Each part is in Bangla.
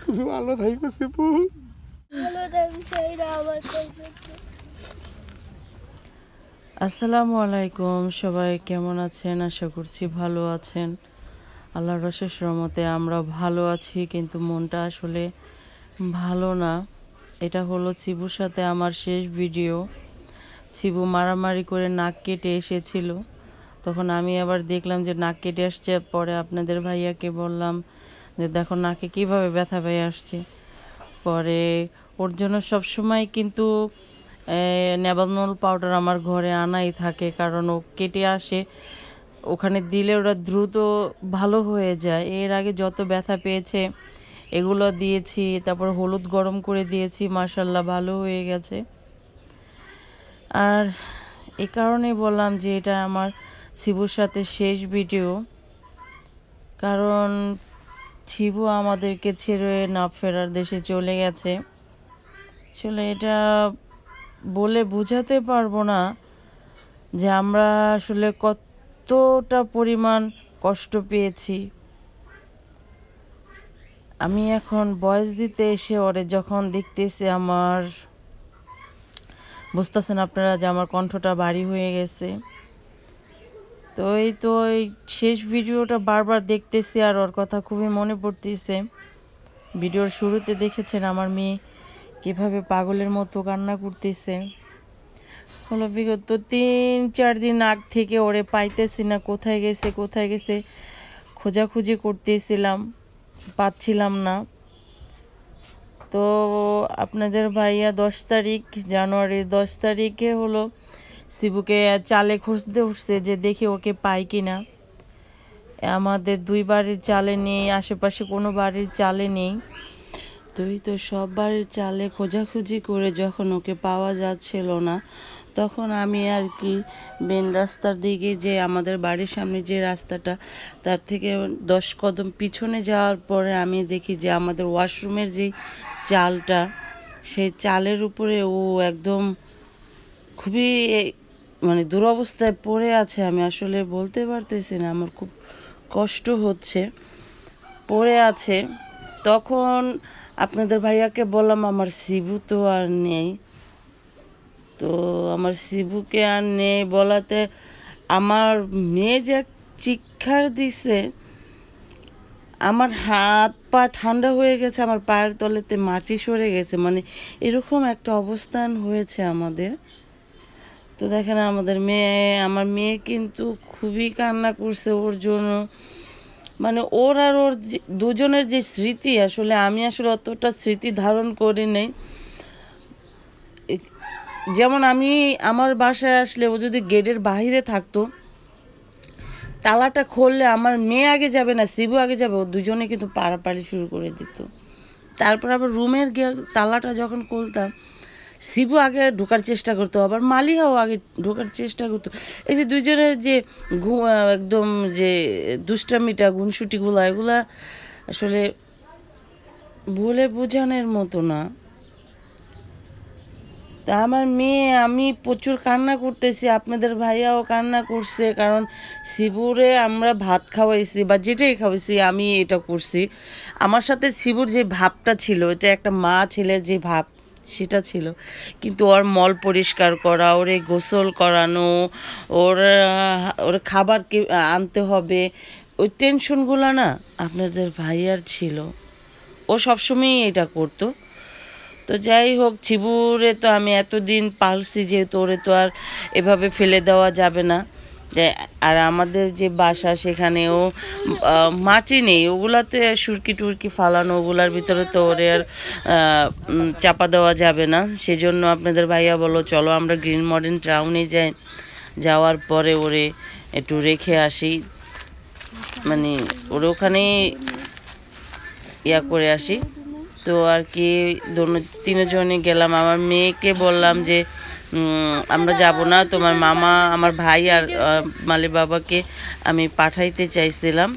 তুমি ভালো থাকো শিবু। আসসালামু আলাইকুম, সবাই কেমন আছেন? আশা করছি ভালো আছেন। আল্লাহর অশেষ রহমতে আমরা ভালো আছি, কিন্তু মনটা আসলে ভালো না। এটা হলো চিবুর সাথে আমার শেষ ভিডিও। চিবু মারামারি করে নাক কেটে এসেছিল, তখন আমি আবার দেখলাম যে নাক কেটে আসছে। পরে আপনাদের ভাইয়াকে বললাম যে দেখো নাকে কিভাবে ব্যথা পেয়ে আসছে। পরে ওর জন্য সবসময় কিন্তু নেবানল পাউডার আমার ঘরে আনাই থাকে, কারণ ও কেটে আসে, ওখানে দিলে ওরা দ্রুত ভালো হয়ে যায়। এর আগে যত ব্যথা পেয়েছে এগুলো দিয়েছি, তারপর হলুদ গরম করে দিয়েছি, মাশাল্লাহ ভালো হয়ে গেছে। আর এ কারণেই বললাম যে এটা আমার শিবুর সাথে শেষ ভিডিও, কারণ শিবু আমাদেরকে ছেড়ে না ফেরার দেশে চলে গেছে। আসলে এটা বলে বোঝাতে পারবো না যে আমরা আসলে কতটা পরিমাণ কষ্ট পেয়েছি। আমি এখন ভয়েস দিতে এসে ওরে যখন দেখতেছি, আমার বুঝতেছেন আপনারা যে আমার কণ্ঠটা ভারী হয়ে গেছে। তো এই শেষ ভিডিওটা বারবার দেখতেছি আর ওর কথা খুবই মনে পড়তেছে। ভিডিওর শুরুতে দেখেছেন আমার মেয়ে কীভাবে পাগলের মতো কান্না করতেছে। হলো বিগত 3-4 দিন আগ থেকে ওরে পাইতেছি না, কোথায় গেছে খোঁজাখুঁজি করতেছিলাম, পাচ্ছিলাম না। তো আপনাদের ভাইয়া 10 তারিখ, জানুয়ারির 10 তারিখে হলো শিবুকে চালে খুঁজতে উঠছে যে দেখি ওকে পাই কিনা। আমাদের 2 বাড়ির চালে নেই, আশেপাশে কোনো বাড়ির চালে নেই। তো সব বাড়ির চালে খোঁজাখুঁজি করে যখন ওকে পাওয়া যাচ্ছিল না, তখন আমি আর কি মেন রাস্তার দিকে, যে আমাদের বাড়ির সামনে যে রাস্তাটা, তার থেকে 10 কদম পিছনে যাওয়ার পরে আমি দেখি যে আমাদের ওয়াশরুমের যে চালটা, সেই চালের উপরে ও একদম খুবই মানে দুরবস্থায় পড়ে আছে। আমি আসলে বলতে পারতেছি না, আমার খুব কষ্ট হচ্ছে। পড়ে আছে। তখন আপনাদের ভাইয়াকে বললাম আমার শিবু তো আর নেই। তো আমার শিবুকে আর নেই বলাতে আমার মেয়ে যে চিৎকার দিছে, আমার হাত পা ঠান্ডা হয়ে গেছে, আমার পায়ের তলেতে মাটি সরে গেছে, মানে এরকম একটা অবস্থান হয়েছে আমাদের। তো দেখেন আমার মেয়ে কিন্তু খুবই কান্না করছে ওর জন্য। মানে ওর দুজনের যে স্মৃতি, আসলে আমি আসলে অতটা স্মৃতি ধারণ করি নাই। যেমন আমি আমার বাসায় আসলে ও যদি গেটের বাইরে থাকতো, তালাটা খুললে আমার মেয়ে আগে যাবে না শিবু আগে যাবে, ও দুজনে কিন্তু পাড়াপাড়ি শুরু করে দিত। তারপর আবার রুমের তালাটা যখন খুলতাম, শিবু আগে ঢোকার চেষ্টা করতো, আবার মালিহাও আগে ঢোকার চেষ্টা করতো। এই যে দুজনের যে একদম যে দুষ্টামিটা, গুনসুটিগুলো, এগুলা আসলে বলে বোঝানোর মতো না। তা আমার মেয়ে, আমি প্রচুর কান্না করতেছি, আপনাদের ভাইয়াও কান্না করছে, কারণ শিবুরে আমরা ভাত খাওয়াইছি বা যেটাই খাওয়াইছি, আমি এটা করছি। আমার সাথে শিবুর যে ভাবটা ছিল, এটা একটা মা ছেলের যে ভাব, সেটা ছিল। কিন্তু ওর মল পরিষ্কার করা, ওরে গোসল করানো, ওর খাবার আনতে হবে, ওই টেনশনগুলো না আপনাদের ভাইয়ার ছিল। ও সবসময়ই এটা করতো। তো যাই হোক, শিবুরে তো আমি এতদিন পালছি, যেহেতু ওরে তো আর এভাবে ফেলে দেওয়া যাবে না। আর আমাদের যে বাসা, সেখানেও মাটি নেই, ওগুলাতে সুরকি টুরকি ফালানো, ওগুলার ভিতরে তো ওরে আর চাপা দেওয়া যাবে না। সেজন্য আপনাদের ভাইয়া বলো চলো আমরা গ্রিন মডার্ন টাউনে যাই, যাওয়ার পরে ওরে একটু রেখে আসি, মানে ওরে ওখানে ইয়া করে আসি। তো আর কি তিনজনে গেলাম। আমার মেয়েকে বললাম যে আমরা যাব না, তোমার মামা, আমার ভাই আর মালির বাবাকে আমি পাঠাইতে চাইছিলাম।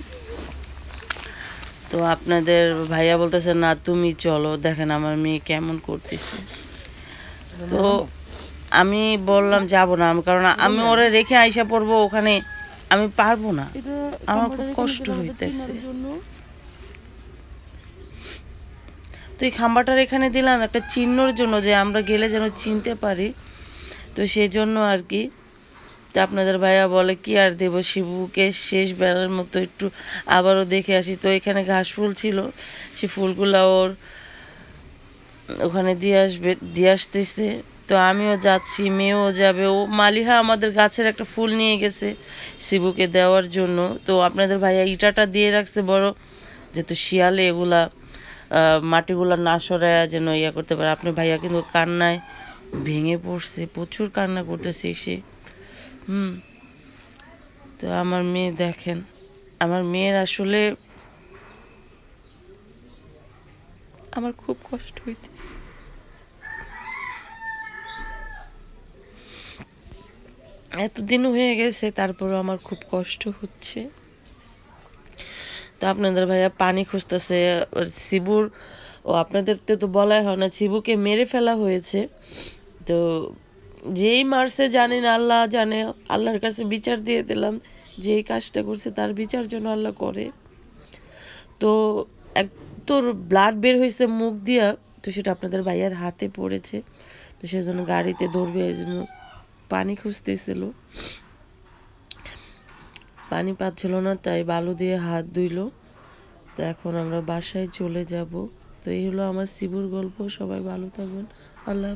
তো আপনাদের ভাইয়া বলতেছে না তুমি চলো, দেখেন আমার মেয়ে কেমন করতেছে। তো আমি বললাম যাব না, কারণ আমি ওরে রেখে আইসা পড়বো ওখানে, আমি পারবো না, আমার খুব কষ্ট হইতেছে। তো এই খাম্বাটার এখানে দিলাম একটা চিহ্নর জন্য, যে আমরা গেলে যেন চিনতে পারি, তো সেই জন্য আর কি। তো আপনাদের ভাইয়া বলে কি আর দেবো, শিবুকে শেষ বেলার মতো একটু আবারও দেখে আসি। তো এখানে ঘাস ফুল ছিল, সে ফুলগুলো ওর ওখানে দিয়ে আসতেছে। তো আমিও যাচ্ছি, মেয়েও যাবে। ও মালিহা আমাদের গাছের একটা ফুল নিয়ে গেছে শিবুকে দেওয়ার জন্য। তো আপনাদের ভাইয়া ইটাটা দিয়ে রাখছে বড়, যেহেতু শিয়ালে এগুলা মাটিগুলা না সরায়া যেন ইয়া করতে পারে। আপনার ভাইয়া কিন্তু কান্নায় ভেঙে পড়ছে, প্রচুর কান্না করতেছে সে। তো আমার মেয়ে দেখেন, আমার মেয়ের আসলে আমার খুব কষ্ট হইতেছে। এতদিন হয়ে গেছে, তারপরও আমার খুব কষ্ট হচ্ছে। তো আপনাদের ভাইয়া পানি খুঁজতেছে শিবুর, ও আপনাদের তো বলাই হয় না, শিবুকে মেরে ফেলা হয়েছে। তো যেই মারছে জানি না, আল্লাহ জানে, আল্লাহর কাছে বিচার দিয়ে দিলাম, যেই কাজটা করছে তার বিচার যেন আল্লাহ করে। তো এক তোর ব্লাড বের হয়েছে মুখ দিয়া, তো সেটা আপনাদের ভাইয়ার হাতে পড়েছে। তো সেজন্য গাড়িতে ধরবে, এই জন্য পানি খুঁজতেছিল, পানি পাচ্ছিল না, তাই বালু দিয়ে হাত ধুইল। তো এখন আমরা বাসায় চলে যাব। তো এই হলো আমার শিবুর গল্প। সবাই ভালো থাকবেন, আল্লাহ।